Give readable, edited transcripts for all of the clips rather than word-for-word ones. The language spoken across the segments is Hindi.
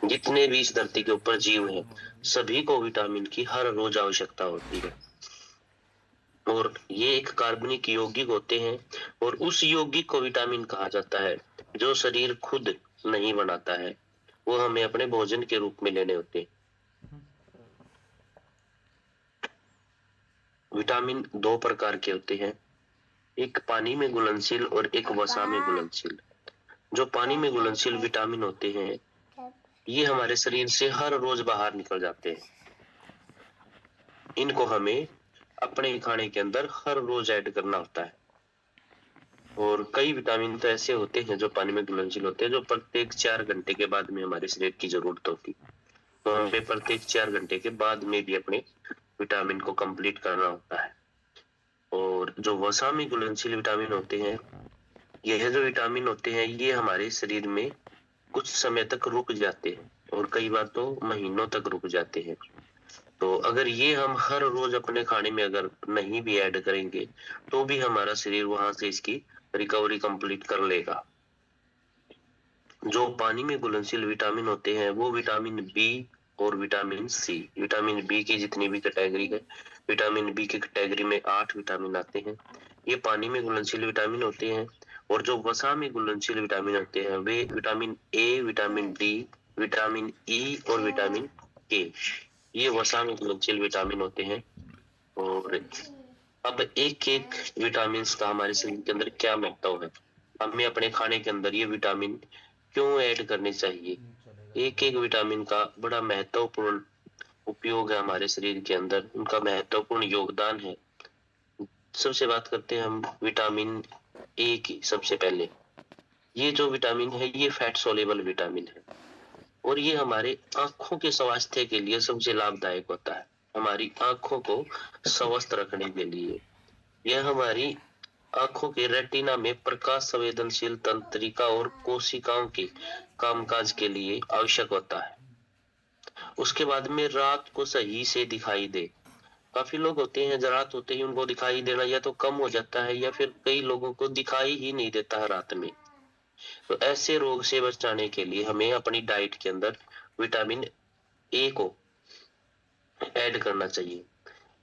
जितने भी इस धरती के ऊपर जीव हैं, सभी को विटामिन की हर रोज आवश्यकता होती है। और ये एक कार्बनिक यौगिक होते हैं, और उस यौगिक को विटामिन कहा जाता है जो शरीर खुद नहीं बनाता है, वो हमें अपने भोजन के रूप में लेने होते हैं। विटामिन दो प्रकार के होते हैं, एक पानी में घुलनशील और एक वसा में घुलनशील। जो पानी में घुलनशील विटामिन होते हैं, ये हमारे शरीर से हर रोज बाहर निकल जाते हैं। इनको हमें अपने खाने के अंदर हर रोज ऐड करना होता है। और कई विटामिन तो ऐसे होते हैं जो पानी में घुलनशील होते हैं, जो प्रत्येक 4 घंटे के बाद में हमारे शरीर की जरूरत होती है। तो हमें प्रत्येक 4 घंटे के बाद में भी अपने विटामिन को कंप्लीट करना होता है। और जो वसा में घुलनशील विटामिन होते हैं, यह जो विटामिन होते हैं, ये हमारे शरीर में कुछ समय तक रुक जाते हैं, और कई बार तो महीनों तक रुक जाते हैं। तो अगर ये हम हर रोज अपने खाने में अगर नहीं भी ऐड करेंगे, तो भी हमारा शरीर वहां से इसकी रिकवरी कंप्लीट कर लेगा। जो पानी में घुलनशील विटामिन होते हैं, वो विटामिन बी और विटामिन सी। विटामिन बी की जितनी भी कैटेगरी है, विटामिन बी की कैटेगरी में 8 विटामिन आते हैं। ये पानी में घुलनशील विटामिन होते हैं। और जो वसा में घुलनशील विटामिन होते हैं, वे vitamin A, vitamin D, vitamin E और विटामिन के, ये वसा में घुलनशील विटामिन होते हैं। और अब एक एक विटामिन का हमारे शरीर के अंदर क्या महत्व है, हमें अपने खाने के अंदर ये विटामिन क्यों ऐड करने चाहिए। एक एक विटामिन का बड़ा महत्वपूर्ण उपयोग है हमारे शरीर के अंदर, उनका महत्वपूर्ण योगदान है। सबसे बात करते हैं हम विटामिन ए की। सबसे पहले, ये जो विटामिन है, ये फैट सोलेबल विटामिन है, और ये हमारे आंखों के स्वास्थ्य के लिए सबसे लाभदायक होता है। हमारी आंखों को स्वस्थ रखने के लिए यह हमारी आंखों के रेटिना में प्रकाश संवेदनशील तंत्रिका और कोशिकाओं के कामकाज के लिए आवश्यक होता है। उसके बाद में रात को सही से दिखाई दे। काफी लोग होते हैं, रात होते ही उनको दिखाई देना या तो कम हो जाता है, या फिर कई लोगों को दिखाई ही नहीं देता है रात में। तो ऐसे रोग से बचाने के लिए हमें अपनी डाइट के अंदर विटामिन ए को ऐड करना चाहिए।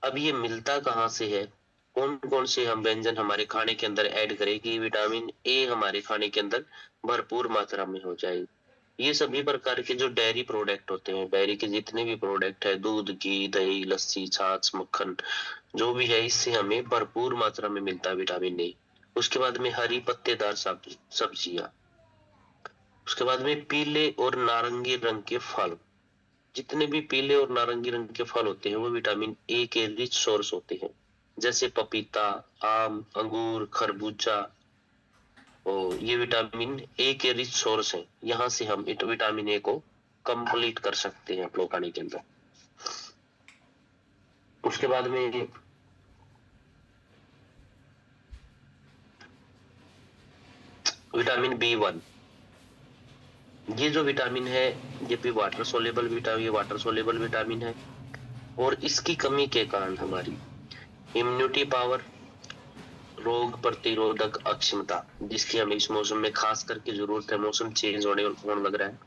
अब ये मिलता कहाँ से है, कौन कौन से हम व्यंजन हमारे खाने के अंदर ऐड करें कि विटामिन ए हमारे खाने के अंदर भरपूर मात्रा में हो जाए। ये सभी प्रकार के जो डेयरी प्रोडक्ट होते हैं, डेयरी के जितने भी प्रोडक्ट है, दूध, घी, दही, लस्सी, छाछ, मक्खन, जो भी है, इससे हमें भरपूर मात्रा में मिलता है विटामिन ए। उसके बाद में हरी पत्तेदार सब्जियां। उसके बाद में पीले और नारंगी रंग के फल। जितने भी पीले और नारंगी रंग के फल होते हैं, वो विटामिन ए के रिच सोर्स होते हैं, जैसे पपीता, आम, अंगूर, खरबूजा। और ये विटामिन ए के रिच सोर्स हैं, यहाँ से हम विटामिन ए को कंप्लीट कर सकते हैं अपने खाने के अंदर। उसके बाद में विटामिन बी 1। ये जो विटामिन है, ये भी वाटर सोलेबल विटामिन, ये वाटर सोलेबल विटामिन है। और इसकी कमी के कारण हमारी इम्यूनिटी पावर, रोग प्रतिरोधक अक्षमता, जिसकी हमें इस मौसम में खास करके जरूरत है, मौसम चेंज होने लग रहा है।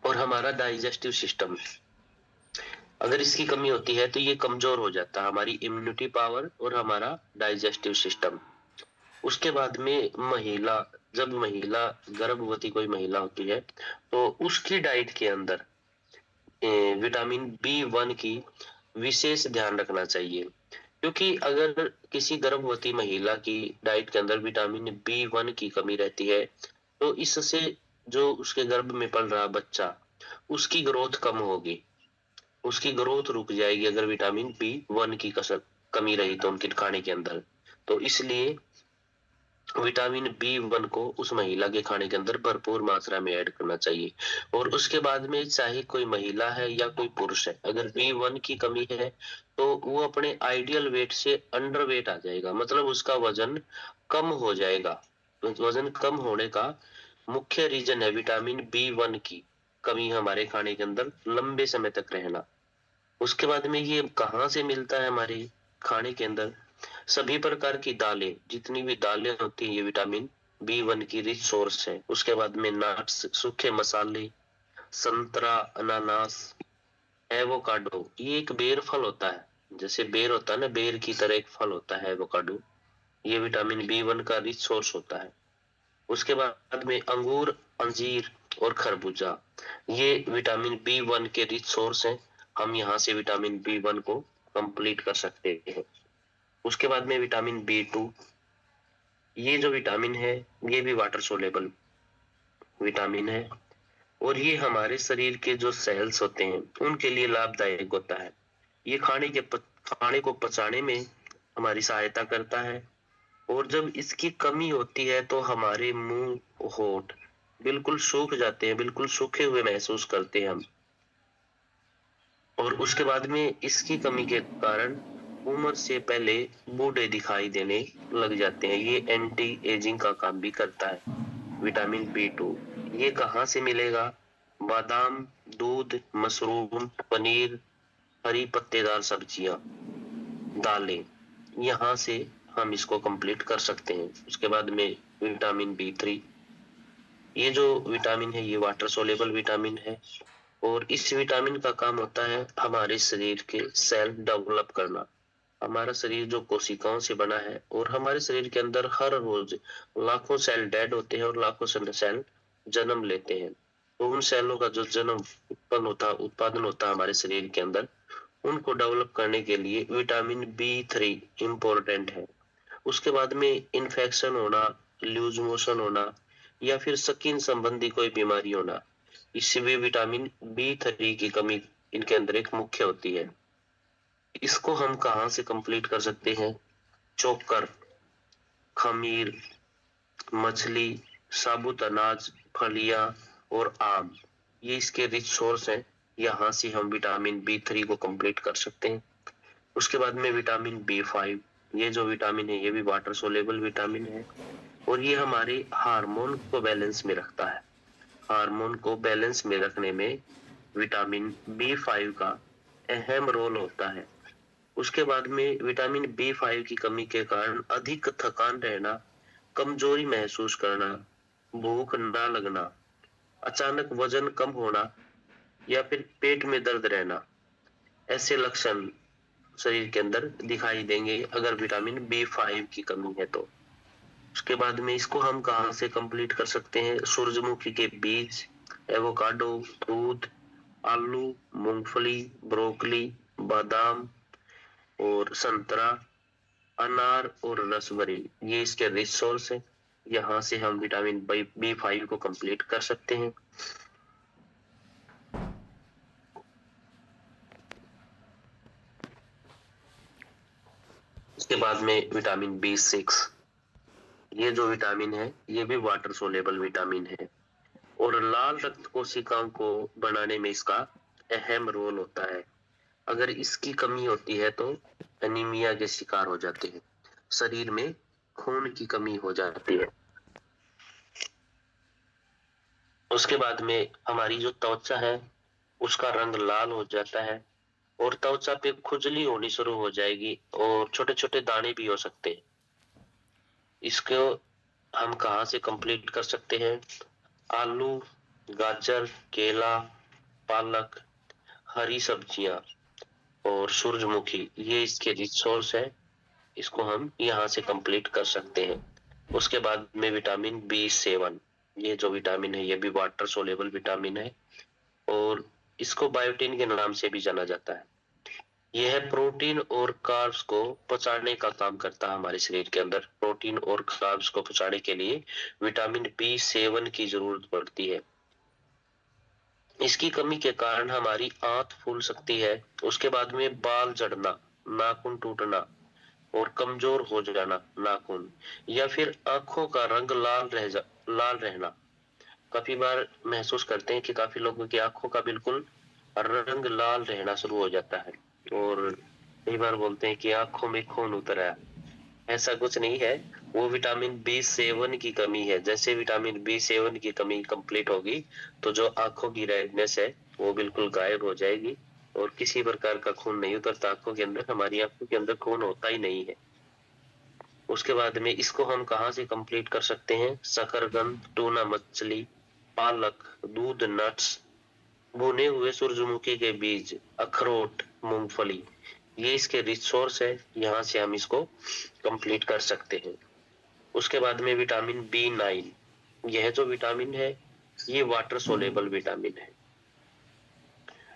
और हमारा डाइजेस्टिव सिस्टम, अगर इसकी कमी होती है तो ये कमजोर हो जाता है, हमारी इम्यूनिटी पावर और हमारा डाइजेस्टिव सिस्टम। उसके बाद में महिला, जब महिला गर्भवती कोई महिला होती है, तो उसकी डाइट के अंदर विटामिन बी 1 की विशेष ध्यान रखना चाहिए। क्योंकि अगर किसी गर्भवती महिला की डाइट के अंदर विटामिन बी 1 की कमी रहती है, तो इससे जो उसके गर्भ में पल रहा बच्चा, उसकी ग्रोथ कम होगी, उसकी ग्रोथ रुक जाएगी अगर विटामिन बी 1 की कसर कमी रही तो उनके खाने के अंदर। तो इसलिए विटामिन बी 1 को उस महिला के खाने के अंदर भरपूर मात्रा में ऐड करना चाहिए। और उसके बाद में चाहे कोई महिला है या कोई पुरुष है, अगर बी 1 की कमी है, तो वो अपने आइडियल वेट से अंडर वेट आ जाएगा, मतलब उसका वजन कम हो जाएगा। तो वजन कम होने का मुख्य रीजन है विटामिन बी 1 की कमी हमारे खाने के अंदर लंबे समय तक रहना। उसके बाद में ये कहाँ से मिलता है हमारे खाने के अंदर, सभी प्रकार की दालें, जितनी भी दालें होती हैं, ये विटामिन बी 1 की रिच सोर्स है। उसके बाद में नट्स, सूखे मसाले, संतरा, अनानास, एवोकाडो, ये एक बेर फल होता है। जैसे बेर होता है ना, बेर की तरह एक फल होता है एवोकाडो। ये विटामिन B1 का रिच सोर्स होता है। उसके बाद में अंगूर, अंजीर और खरबूजा, ये विटामिन B1 के रिच सोर्स हैं। हम यहाँ से विटामिन B1 को कंप्लीट कर सकते हैं। उसके बाद में विटामिन B2, ये जो विटामिन है ये भी वाटर सोलेबल विटामिन है, और ये हमारे शरीर के जो सेल्स होते हैं उनके लिए लाभदायक होता है। ये खाने को पचाने में हमारी सहायता करता है। और जब इसकी कमी होती है तो हमारे मुंह, होठ बिल्कुल सूख जाते हैं, बिल्कुल सूखे हुए महसूस करते हैं हम। और उसके बाद में इसकी कमी के कारण उम्र से पहले बूढ़े दिखाई देने लग जाते हैं। ये एंटी एजिंग का काम भी करता है। विटामिन B2 ये कहाँ से मिलेगा? बादाम, दूध, मशरूम, पनीर, हरी पत्तेदार सब्जियां, दालें, यहाँ से हम इसको कंप्लीट कर सकते हैं। उसके बाद में विटामिन B3, ये जो विटामिन है ये वाटर सोलेबल विटामिन है, और इस विटामिन का काम होता है हमारे शरीर के सेल डेवलप करना। हमारा शरीर जो कोशिकाओं से बना है, और हमारे शरीर के अंदर हर रोज लाखों सेल डेड होते हैं और लाखों सेल जन्म लेते हैं। तो उन सेलों का जो जन्म उत्पादन होता है हमारे शरीर के अंदर, उनको डेवलप करने के लिए विटामिन B3 इम्पोर्टेंट है। उसके बाद में इन्फेक्शन होना, लूज मोशन होना, या फिर स्किन संबंधी कोई बीमारी होना, इससे भी विटामिन B3 की कमी इनके अंदर एक मुख्य होती है। इसको हम कहाँ से कंप्लीट कर सकते हैं? चोकर, खमीर, मछली, साबुत अनाज, फलियां और आम, ये इसके रिच सोर्स हैं। यहाँ से हम विटामिन B3 को कंप्लीट कर सकते हैं। उसके बाद में विटामिन B5, ये जो विटामिन है ये भी वाटर सोलेबल विटामिन है, और ये हमारे हार्मोन को बैलेंस में रखता है। हार्मोन को बैलेंस में रखने में विटामिन B5 का अहम रोल होता है। उसके बाद में विटामिन B5 की कमी के कारण अधिक थकान रहना, कमजोरी महसूस करना, भूख ना लगना, अचानक वजन कम होना, या फिर पेट में दर्द रहना, ऐसे लक्षण शरीर के अंदर दिखाई देंगे अगर विटामिन B5 की कमी है तो। उसके बाद में इसको हम कहाँ से कंप्लीट कर सकते हैं? सूरजमुखी के बीज, एवोकाडो, दूध, आलू, मूंगफली, ब्रोकली, बादाम और संतरा, अनार और रसबेरी, ये इसके रिच सोर्स है। यहाँ से हम विटामिन B5 को कंप्लीट कर सकते हैं। इसके बाद में विटामिन B6, ये जो विटामिन है ये भी वाटर सोलेबल विटामिन है, और लाल रक्त कोशिकाओं को बनाने में इसका अहम रोल होता है। अगर इसकी कमी होती है तो एनीमिया के शिकार हो जाते हैं, शरीर में खून की कमी हो जाती है। उसके बाद में हमारी जो त्वचा है उसका रंग लाल हो जाता है, और त्वचा पे खुजली होनी शुरू हो जाएगी, और छोटे छोटे दाने भी हो सकते हैं। इसको हम कहाँ से कंप्लीट कर सकते हैं? आलू, गाजर, केला, पालक, हरी सब्जियां और सूरजमुखी, ये इसके रिच सोर्स है। इसको हम यहाँ से कंप्लीट कर सकते हैं। उसके बाद में विटामिन B7, ये जो विटामिन है ये भी वाटर सोलेबल विटामिन है, और इसको बायोटिन के नाम से भी जाना जाता है। यह प्रोटीन और कार्ब्स को पचाने का काम करता है। हमारे शरीर के अंदर प्रोटीन और कार्ब्स को पचाने के लिए विटामिन B7 की जरूरत पड़ती है। इसकी कमी के कारण हमारी आंत फूल सकती है। उसके बाद में बाल झड़ना, नाखून टूटना और कमजोर हो जाना नाखून, या फिर आंखों का रंग लाल रहना। काफी बार महसूस करते हैं कि काफी लोगों की आंखों का बिल्कुल रंग लाल रहना शुरू हो जाता है, और कई बार बोलते हैं कि आंखों में खून उतर आया। ऐसा कुछ नहीं है, वो विटामिन B7 की कमी है। जैसे विटामिन B7 की कमी कंप्लीट होगी तो जो आंखों की रेडनेस है वो बिल्कुल गायब हो जाएगी, और किसी प्रकार का खून नहीं उतरता आंखों के अंदर। हमारी आंखों के अंदर खून होता ही नहीं है। उसके बाद में इसको हम कहाँ से कंप्लीट कर सकते हैं? शकरकंद, टूना मछली, पालक, दूध, नट्स, भुने हुए सूरजमुखी के बीज, अखरोट, मूंगफली, ये इसके रिच सोर्स है। यहाँ से हम इसको कंप्लीट कर सकते हैं। उसके बाद में विटामिन B9, यह जो विटामिन है ये वाटर सोलेबल विटामिन है।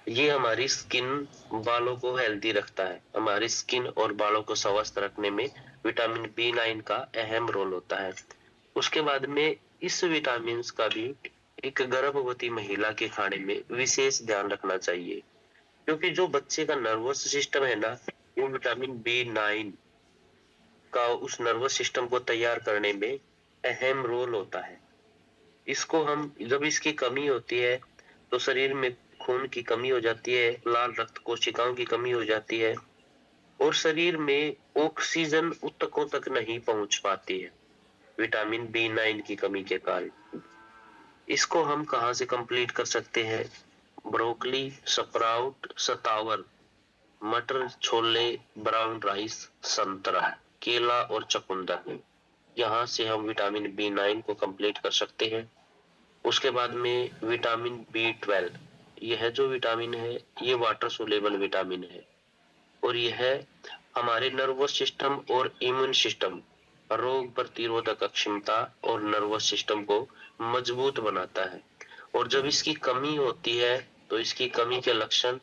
ये हमारी स्किन, बालों को हेल्दी रखता है। हमारी स्किन और बालों को स्वस्थ रखने में विटामिन B9 का अहम रोल होता है। उसके बाद में इस विटामिन का भी एक गर्भवती महिला के खाने में विशेष ध्यान रखना चाहिए, क्योंकि जो बच्चे का नर्वस सिस्टम है ना, वो विटामिन B9 का उस नर्वस सिस्टम को तैयार करने में अहम रोल होता है। इसको हम जब इसकी कमी होती है तो शरीर में खून की कमी हो जाती है, लाल रक्त कोशिकाओं की कमी हो जाती है और शरीर में ऑक्सीजन ऊतकों तक नहीं पहुंच पाती है विटामिन B9 की कमी के कारण। इसको हम कहाँ से कंप्लीट कर सकते हैं? ब्रोकली, स्प्राउट, सतावर, मटर, छोले, ब्राउन राइस, संतरा, केला और चुकंदर, यहाँ से हम विटामिन B9 को कंप्लीट कर सकते हैं। उसके बाद में विटामिन B12, यह जो विटामिन है ये वाटर सोलेबल विटामिन है और यह हमारे नर्वस सिस्टम और इम्यून सिस्टम, रोग प्रतिरोधक क्षमता और नर्वस सिस्टम को मजबूत बनाता है। और जब इसकी कमी होती है तो इसकी कमी के लक्षण,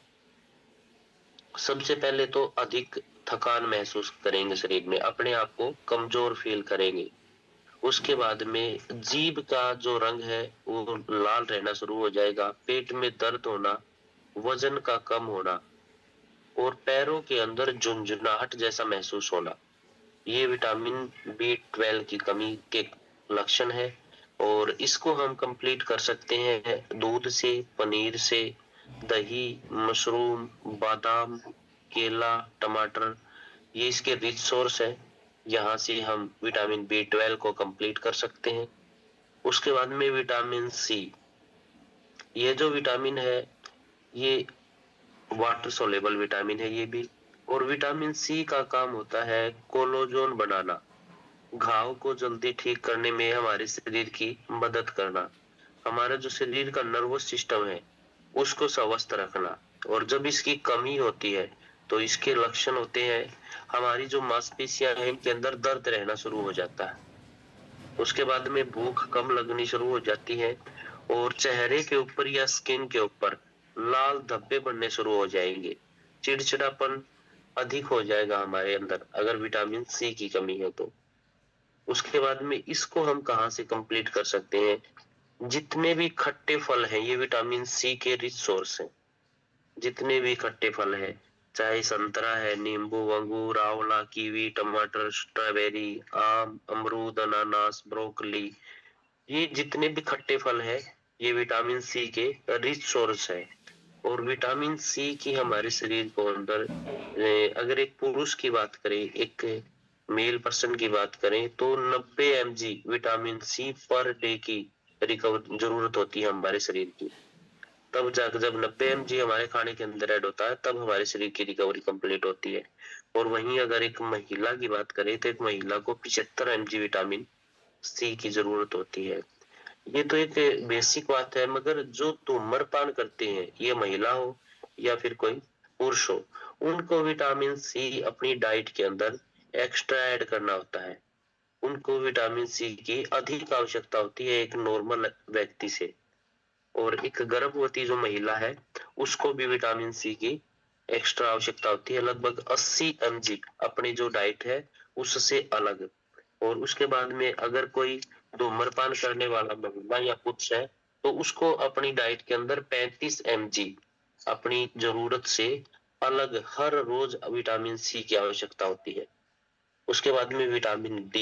सबसे पहले तो अधिक थकान महसूस करेंगे, शरीर में अपने आप को कमजोर फील करेंगे। उसके बाद में जीभ का जो रंग है वो लाल रहना शुरू हो जाएगा, पेट में दर्द होना, वजन का कम होना और पैरों के अंदर झुंझुनाहट जैसा महसूस होना, ये विटामिन B12 की कमी के लक्षण है। और इसको हम कंप्लीट कर सकते हैं दूध से, पनीर से, दही, मशरूम, बादाम, केला, टमाटर, ये इसके रिच सोर्स है। यहाँ से हम विटामिन B12 को कंप्लीट कर सकते हैं। उसके बाद में विटामिन C, ये जो विटामिन है ये वाटर सोलेबल विटामिन है ये भी। और विटामिन C का काम होता है कोलेजन बनाना, घाव को जल्दी ठीक करने में हमारे शरीर की मदद करना, हमारा जो शरीर का नर्वस सिस्टम है उसको स्वस्थ रखना। और जब इसकी कमी होती है तो इसके लक्षण होते हैं, हमारी जो मांसपेशियां हैं इनके अंदर दर्द रहना शुरू हो जाता है। उसके बाद में भूख कम लगनी शुरू हो जाती है और चेहरे के ऊपर या स्किन के ऊपर लाल धब्बे बनने शुरू हो जाएंगे। चिड़चिड़ापन अधिक हो जाएगा हमारे अंदर अगर विटामिन C की कमी है तो। उसके बाद में इसको हम कहाँ से कंप्लीट कर सकते हैं? जितने भी खट्टे फल हैं ये विटामिन C के रिच सोर्स हैं। जितने भी खट्टे फल हैं, चाहे संतरा है, नींबू, अंगूर, आंवला, कीवी, टमाटर, स्ट्रॉबेरी, आम, अमरूद, अनानास, ब्रोकली, ये जितने भी खट्टे फल हैं ये विटामिन C के रिच सोर्स है। और विटामिन C की हमारे शरीर को अंदर, अगर एक पुरुष की बात करें, एक मेल पर्सन की बात करें तो 90 mg vitamin C per day की रिकवर जरूरत होती है हमारे शरीर की। तब जाकर जब 90 mg हमारे खाने के अंदर ऐड होता है तब हमारे शरीर की रिकवरी कंप्लीट होती है। और वहीं अगर एक महिला की बात करें तो एक महिला को 75 mg विटामिन C की जरूरत होती है। ये तो एक बेसिक बात है, मगर जो धूम्रपान करते हैं, ये महिला हो या फिर कोई पुरुष हो, उनको विटामिन C अपनी डाइट के अंदर एक्स्ट्रा ऐड करना होता है। उनको विटामिन C की अधिक आवश्यकता होती है एक नॉर्मल व्यक्ति से। और एक गर्भवती जो महिला है उसको भी विटामिन C की एक्स्ट्रा आवश्यकता होती है, लगभग 80 mg अपनी जो डाइट है उससे अलग। और उसके बाद में अगर कोई धूम्रपान करने वाला महिला या पुरुष है तो उसको अपनी डाइट के अंदर 35 mg अपनी जरूरत से अलग हर रोज विटामिन C की आवश्यकता होती है। उसके बाद में विटामिन D,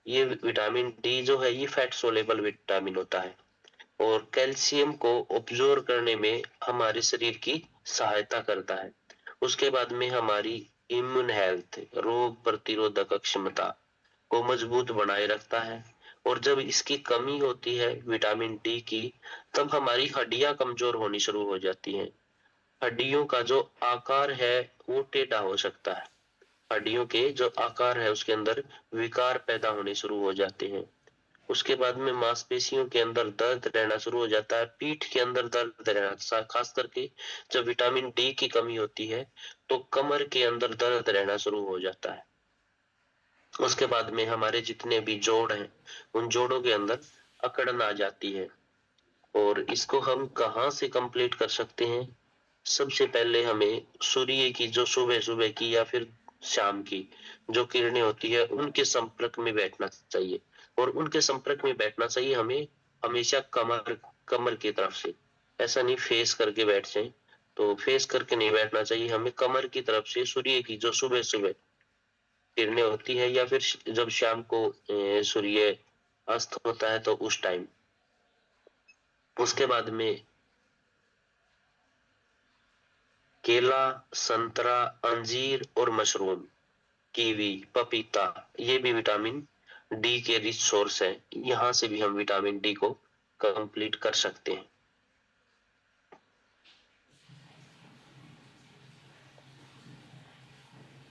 ये विटामिन D जो है ये फैट सोलेबल विटामिन होता है और कैल्शियम को ऑब्जॉर्व करने में हमारे शरीर की सहायता करता है। उसके बाद में हमारी इम्यून हेल्थ, रोग प्रतिरोधक क्षमता को मजबूत बनाए रखता है। और जब इसकी कमी होती है विटामिन D की, तब हमारी हड्डियां कमजोर होनी शुरू हो जाती हैं। हड्डियों का जो आकार है वो टेढ़ा हो सकता है। हड्डियों के जो आकार है उसके अंदर विकार पैदा होने शुरू हो जाते हैं। उसके बाद में मांसपेशियों के अंदर दर्द रहना शुरू हो जाता है, पीठ के अंदर दर्द रहना, खास करके जब विटामिन डी की कमी होती है तो कमर के अंदर दर्द रहना शुरू हो जाता है। उसके बाद में हमारे जितने भी जोड़ हैं उन जोड़ों के अंदर अकड़न आ जाती है। और इसको हम कहाँ से कंप्लीट कर सकते हैं? सबसे पहले हमें सूर्य की जो सुबह सुबह की या फिर शाम की जो किरणें होती है उनके संपर्क में बैठना चाहिए। और उनके संपर्क में बैठना चाहिए हमें हमेशा कमर कमर की तरफ से। ऐसा नहीं फेस करके बैठ जाए, तो फेस करके नहीं बैठना चाहिए, हमें कमर की तरफ से सूर्य की जो सुबह सुबह किरणें होती है या फिर जब शाम को सूर्य अस्त होता है तो उस टाइम। उसके बाद में केला, संतरा, अंजीर और मशरूम, कीवी, पपीता, ये भी विटामिन डी के रिच सोर्स है। यहाँ से भी हम विटामिन डी को कंप्लीट कर सकते हैं।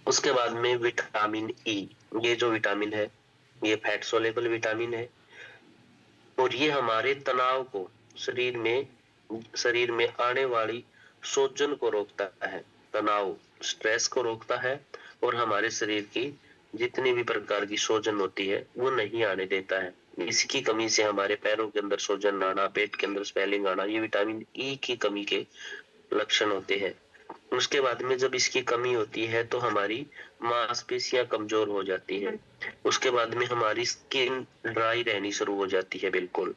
उसके बाद में विटामिन ई, ये जो विटामिन है ये फैट सोलेबल विटामिन है और ये हमारे तनाव को शरीर में आने वाली सोजन को रोकता है, तनाव स्ट्रेस को रोकता है और हमारे शरीर की जितनी भी प्रकार की सोजन होती है वो नहीं आने देता है। इसकी कमी से हमारे पैरों के अंदर सोजन आना, पेट के अंदर स्वेलिंग आना, ये विटामिन ई की कमी के लक्षण होते हैं। उसके बाद में जब इसकी कमी होती है तो हमारी मांसपेशियां कमजोर हो जाती है। उसके बाद में हमारी स्किन ड्राई रहनी शुरू हो जाती है बिल्कुल।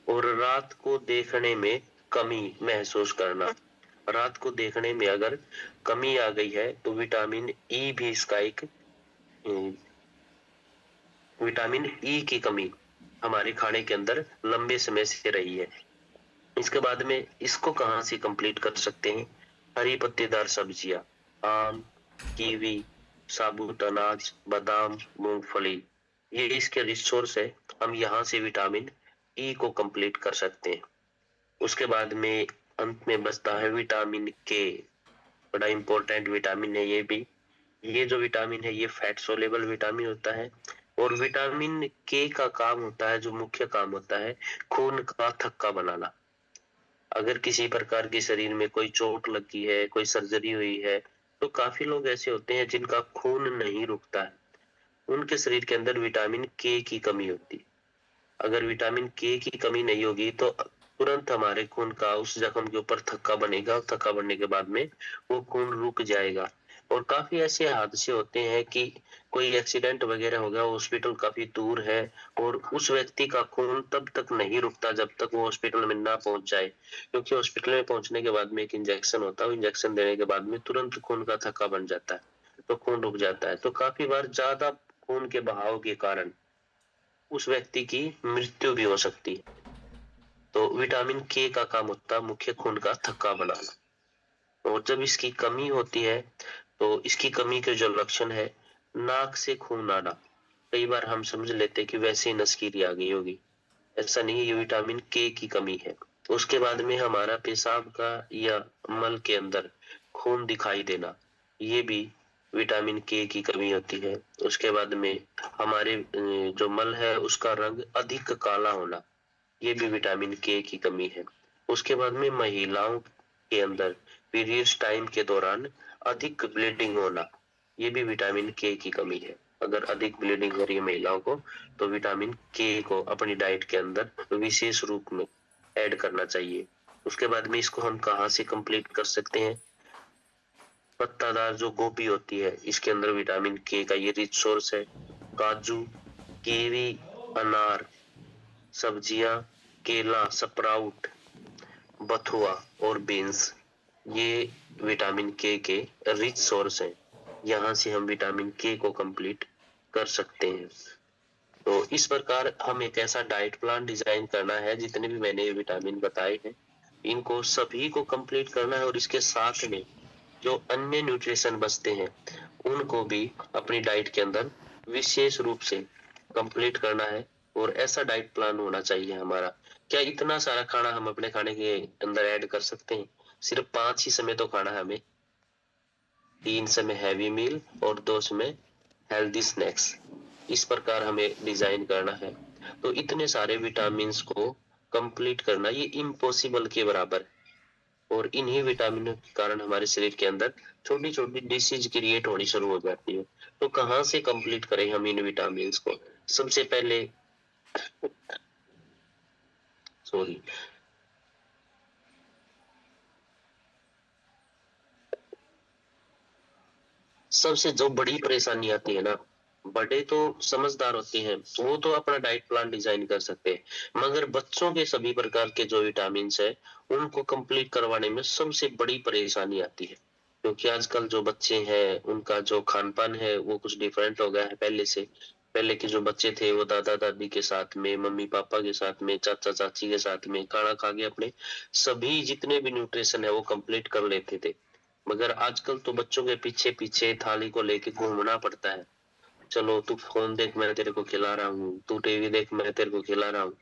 और रात को देखने में कमी महसूस करना, रात को देखने में अगर कमी आ गई है तो विटामिन ई भी इसका एक विटामिन ई की कमी हमारे खाने के अंदर लंबे समय से रही है। इसके बाद में इसको कहाँ से कंप्लीट कर सकते हैं? हरी पत्तेदार सब्जियां, आम, कीवी, साबुत अनाज, बादाम, मूंगफली, ये इसके रिसोर्स है। हम यहाँ से विटामिन ई को कंप्लीट कर सकते हैं। उसके बाद में अंत में बचता है विटामिन के, बड़ा इंपॉर्टेंट विटामिन है ये भी। ये जो विटामिन है ये फैट सोलेबल विटामिन होता है और विटामिन के का काम होता है, जो मुख्य काम होता है, खून का थक्का बनाना। अगर किसी प्रकार के शरीर में कोई चोट लगी है, कोई सर्जरी हुई है, तो काफी लोग ऐसे होते हैं जिनका खून नहीं रुकता है, उनके शरीर के अंदर विटामिन के की कमी होती है। अगर विटामिन के की कमी नहीं होगी तो तुरंत हमारे खून का उस जख्म के ऊपर थक्का बनेगा, थक्का बनने के बाद में वो खून रुक जाएगा। और काफी ऐसे हादसे होते हैं कि कोई एक्सीडेंट वगैरह हो गया, हॉस्पिटल काफी दूर है और उस व्यक्ति का खून तब तक नहीं रुकता जब तक वो हॉस्पिटल में ना पहुंच जाए, क्योंकि हॉस्पिटल में पहुंचने के बाद में एक इंजेक्शन होता है, इंजेक्शन देने के बाद में तुरंत खून का थक्का बन जाता है, तो खून रुक जाता है। तो काफी बार ज्यादा खून के बहाव के कारण उस व्यक्ति की मृत्यु भी हो सकती है। तो विटामिन के का काम होता है मुख्य खून का थक्का बनाना। और जब इसकी कमी होती है तो इसकी कमी के जो लक्षण है, नाक से खून आना, कई बार हम समझ लेते कि वैसे ही नसकीरी आ गई होगी, ऐसा नहीं है, ये विटामिन के की कमी है। उसके बाद में हमारा पेशाब का या मल के अंदर खून दिखाई देना, ये भी विटामिन के की कमी होती है। उसके बाद में हमारे जो मल है उसका रंग अधिक काला होना, ये भी विटामिन के की कमी है। उसके बाद में महिलाओं के अंदर पीरियड्स टाइम के दौरान अधिक ब्लीडिंग होना, ये भी विटामिन के की कमी है। अगर अधिक ब्लीडिंग हो रही है महिलाओं को तो विटामिन के को अपनी डाइट के अंदर विशेष रूप में ऐड करना चाहिए। उसके बाद में इसको हम कहाँ से कंप्लीट कर सकते हैं? पत्तादार जो गोभी होती है इसके अंदर विटामिन के का ये रिच सोर्स है। काजू, कीवी, अनार, सब्जियां, केला, स्प्राउट, बथुआ और बीन्स, ये विटामिन के रिच सोर्स हैं। यहाँ से हम विटामिन के को कंप्लीट कर सकते हैं। तो इस प्रकार हम एक ऐसा डाइट प्लान डिजाइन करना है, जितने भी मैंने ये विटामिन बताए हैं इनको सभी को कंप्लीट करना है और इसके साथ में जो अन्य न्यूट्रिशन बचते हैं उनको भी अपनी डाइट के अंदर विशेष रूप से कंप्लीट करना है। और ऐसा डाइट प्लान होना चाहिए हमारा। क्या इतना सारा खाना हम अपने खाने के अंदर ऐड कर सकते हैं? सिर्फ 5 ही समय तो खाना है हमें, 3 समय हैवी मील और 2 समय हेल्दी स्नैक्स, इस प्रकार हमें डिजाइन करना है। तो इतने सारे विटामिन्स को कंप्लीट करना ये इम्पॉसिबल के बराबर है। और इन्हीं विटामिनों के कारण हमारे शरीर के अंदर छोटी छोटी डिसीज क्रिएट होनी शुरू हो जाती है। तो कहाँ से कंप्लीट करें हम इन विटामिन्स को? सबसे पहले सॉरी सबसे जो बड़ी परेशानी आती है ना, बड़े तो समझदार होते हैं, वो तो अपना डाइट प्लान डिजाइन कर सकते हैं, मगर बच्चों के सभी प्रकार के जो विटामिन है उनको कंप्लीट करवाने में सबसे बड़ी परेशानी आती है। क्योंकि आजकल जो बच्चे हैं उनका जो खान पान है वो कुछ डिफरेंट हो गया है पहले से। पहले के जो बच्चे थे वो दादा दादी के साथ में, मम्मी पापा के साथ में, चाचा चाची के साथ में खाना खा के अपने सभी जितने भी न्यूट्रिशन है वो कंप्लीट कर लेते थे। मगर आजकल तो बच्चों के पीछे पीछे थाली को लेके घूमना पड़ता है। चलो तू फोन देख मैं तेरे को खिला रहा हूँ, तू टीवी देख मैं तेरे को खिला रहा हूँ।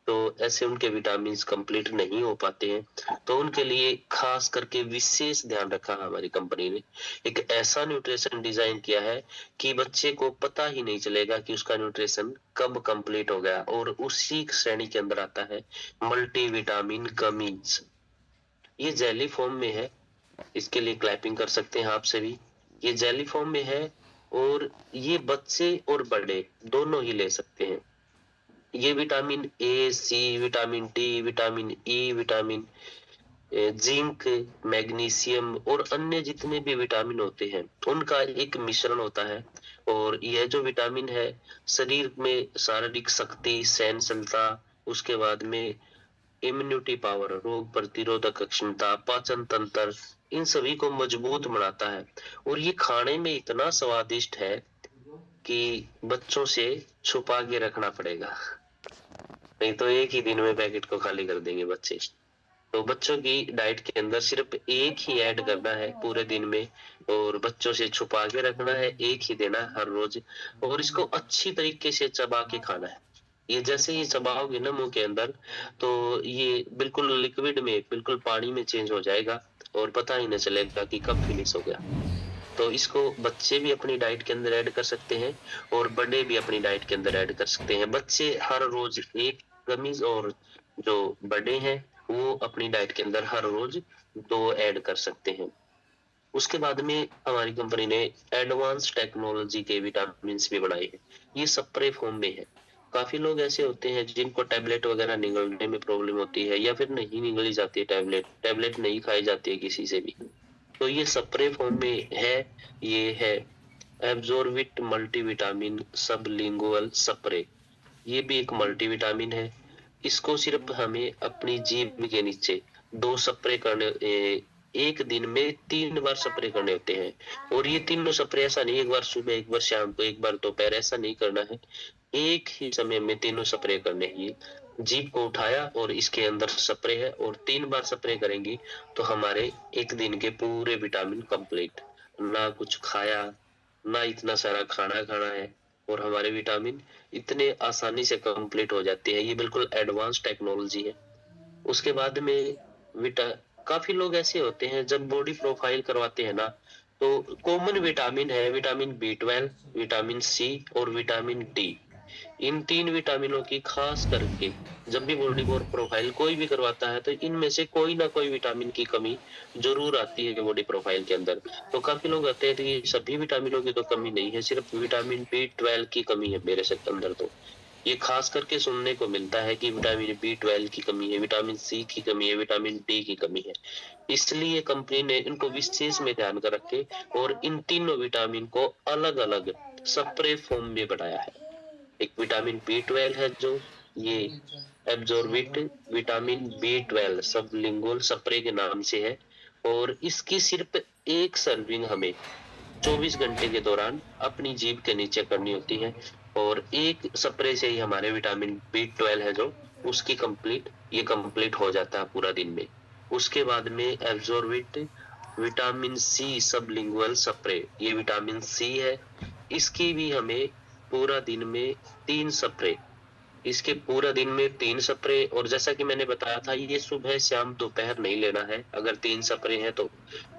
तो ऐसे उनके विटामिन कंप्लीट नहीं हो पाते हैं। तो उनके लिए खास करके विशेष ध्यान रखा हमारी कंपनी ने। एक ऐसा न्यूट्रिशन डिजाइन किया है कि बच्चे को पता ही नहीं चलेगा कि उसका न्यूट्रिशन कब कंप्लीट हो गया। और उसी श्रेणी के अंदर आता है मल्टीविटामिन गमीज। ये जेली फॉर्म में है, इसके लिए क्लैपिंग कर सकते हैं आप सभी। ये जेली फॉर्म में है और ये बच्चे और बड़े दोनों ही ले सकते हैं। ये vitamin A, C, vitamin D, vitamin E, vitamin zinc, magnesium और अन्य जितने भी विटामिन होते हैं उनका एक मिश्रण होता है। और यह जो विटामिन है शरीर में शारीरिक शक्ति, सहनशीलता, उसके बाद में इम्यूनिटी पावर, रोग प्रतिरोधक क्षमता, पाचन तंत्र, इन सभी को मजबूत बनाता है। और ये खाने में इतना स्वादिष्ट है कि बच्चों से छुपा के रखना पड़ेगा, नहीं तो एक ही दिन में पैकेट को खाली कर देंगे बच्चे। तो बच्चों की डाइट के अंदर सिर्फ एक ही ऐड करना है पूरे दिन में, और बच्चों से छुपा के रखना है, एक ही देना है हर रोज। और इसको अच्छी तरीके से चबा के खाना है। ये जैसे ही चबाओगे ना मुंह के अंदर, तो ये बिल्कुल लिक्विड में, बिल्कुल पानी में चेंज हो जाएगा और पता ही नहीं चलेगा कि कब फिनिश हो गया। तो इसको बच्चे भी अपनी डाइट के अंदर ऐड कर सकते हैं और बड़े भी अपनी डाइट के अंदर ऐड कर सकते हैं। बच्चे हर रोज एक गमीज और जो बड़े हैं वो अपनी डाइट के अंदर हर रोज 2 ऐड कर सकते हैं। उसके बाद में हमारी कंपनी ने एडवांस टेक्नोलॉजी के विटामिन भी बनाए हैं। ये स्प्रे फॉर्म में है। काफी लोग ऐसे होते हैं जिनको टैबलेट वगैरह निगलने में प्रॉब्लम होती है या फिर नहीं निगली जाती है, टैबलेट टैबलेट नहीं खाई जाती है किसी से भी। तो ये स्प्रे फॉर्म में है। ये है एब्जॉर्बिट मल्टीविटामिन सबलिंगुअल स्प्रे। ये भी एक मल्टीविटामिन है। इसको सिर्फ हमें अपनी जीभ के नीचे 2 स्प्रे करने, एक दिन में 3 बार स्प्रे करने होते हैं। और ये तीनों स्प्रे ऐसा नहीं एक बार सुबह, एक बार शाम को, एक बार दोपहर, ऐसा नहीं करना है। एक ही समय में तीनों स्प्रे करने ही। जीभ को उठाया और इसके अंदर स्प्रे है और 3 बार स्प्रे करेंगी तो हमारे एक दिन के पूरे विटामिन कंप्लीट। ना कुछ खाया, ना इतना सारा खाना खाना है, और हमारे विटामिन इतने आसानी से कंप्लीट हो जाते हैं। ये बिल्कुल एडवांस टेक्नोलॉजी है। उसके बाद में विटा काफी लोग ऐसे होते हैं जब बॉडी प्रोफाइल करवाते हैं ना, तो कॉमन विटामिन है विटामिन B12, विटामिन सी और विटामिन डी। इन 3 विटामिनों की खास करके जब भी बॉडी प्रोफाइल कोई भी करवाता है तो इनमें से कोई ना कोई विटामिन की कमी जरूर आती है बॉडी प्रोफाइल के अंदर। तो काफी लोग कहते हैं कि सभी विटामिनों की तो कमी नहीं है, सिर्फ विटामिन B12 की कमी है मेरे से अंदर। तो ये खास करके सुनने को मिलता है कि विटामिन B12 की कमी है, विटामिन सी की कमी है, विटामिन डी की कमी है। इसलिए कंपनी ने इनको विशेष में ध्यान कर रखे और इन तीनों विटामिन को अलग अलग स्प्रे फॉर्म में बनाया है। एक विटामिन B12 है जो ये एब्जॉर्बिट विटामिन B12 सबलिंगुअल स्प्रे के नाम से है। और इसकी सिर्फ एक सर्विंग हमें 24 घंटे के दौरान अपनी जीभ के नीचे करनी होती है। और एक स्प्रे से ही हमारे विटामिन B12 है जो उसकी कंप्लीट हो जाता है पूरा दिन में। उसके बाद में एब्जॉर्बिट विटामिन सी सबलिंगुअल स्प्रे, ये विटामिन सी है। इसकी भी हमें पूरा दिन में 3 स्प्रे, इसके पूरा दिन में 3 स्प्रे। और जैसा कि मैंने बताया था ये सुबह शाम दोपहर नहीं लेना है। अगर 3 स्प्रे है तो